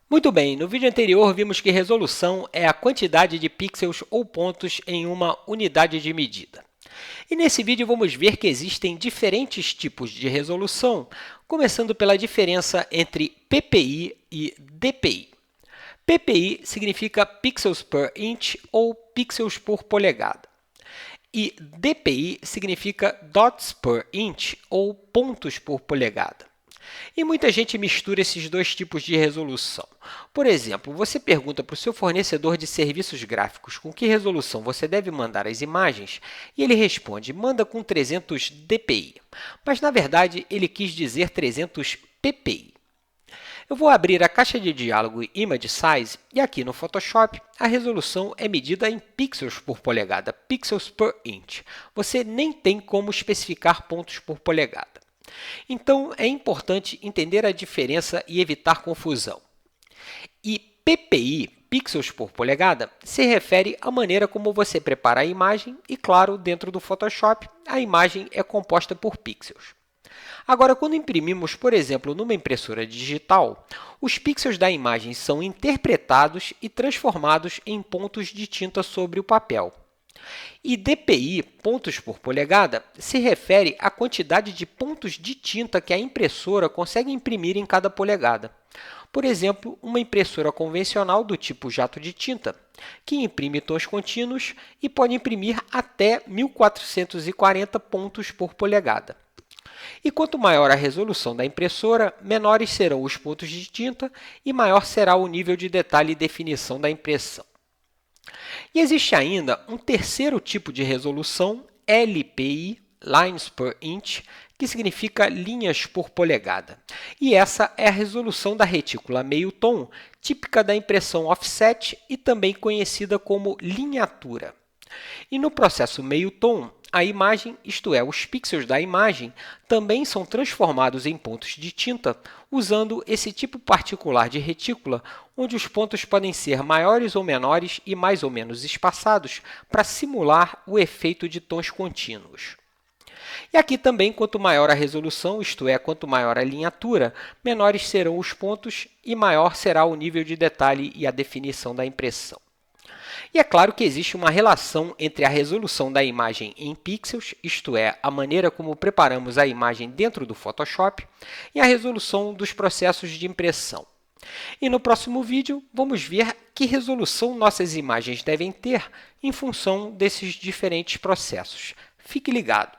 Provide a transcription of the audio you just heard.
Muito bem, no vídeo anterior vimos que resolução é a quantidade de pixels ou pontos em uma unidade de medida. E nesse vídeo vamos ver que existem diferentes tipos de resolução, começando pela diferença entre PPI e DPI. PPI significa pixels per inch ou pixels por polegada. E DPI significa dots per inch ou pontos por polegada. E muita gente mistura esses dois tipos de resolução. Por exemplo, você pergunta para o seu fornecedor de serviços gráficos com que resolução você deve mandar as imagens e ele responde, manda com 300 dpi, mas na verdade ele quis dizer 300 ppi. Eu vou abrir a caixa de diálogo Image Size e aqui no Photoshop a resolução é medida em pixels por polegada, pixels per inch. Você nem tem como especificar pontos por polegada. Então, é importante entender a diferença e evitar confusão. E PPI, pixels por polegada, se refere à maneira como você prepara a imagem e, claro, dentro do Photoshop, a imagem é composta por pixels. Agora, quando imprimimos, por exemplo, numa impressora digital, os pixels da imagem são interpretados e transformados em pontos de tinta sobre o papel. E DPI, pontos por polegada, se refere à quantidade de pontos de tinta que a impressora consegue imprimir em cada polegada. Por exemplo, uma impressora convencional do tipo jato de tinta, que imprime tons contínuos e pode imprimir até 1440 pontos por polegada. E quanto maior a resolução da impressora, menores serão os pontos de tinta e maior será o nível de detalhe e definição da impressão. E existe ainda um terceiro tipo de resolução, LPI, Lines per Inch, que significa linhas por polegada. E essa é a resolução da retícula meio-tom, típica da impressão offset e também conhecida como linhatura. E no processo meio-tom, a imagem, isto é, os pixels da imagem, também são transformados em pontos de tinta usando esse tipo particular de retícula, onde os pontos podem ser maiores ou menores e mais ou menos espaçados para simular o efeito de tons contínuos. E aqui também, quanto maior a resolução, isto é, quanto maior a linhatura, menores serão os pontos e maior será o nível de detalhe e a definição da impressão. E é claro que existe uma relação entre a resolução da imagem em pixels, isto é, a maneira como preparamos a imagem dentro do Photoshop, e a resolução dos processos de impressão. E no próximo vídeo, vamos ver que resolução nossas imagens devem ter em função desses diferentes processos. Fique ligado!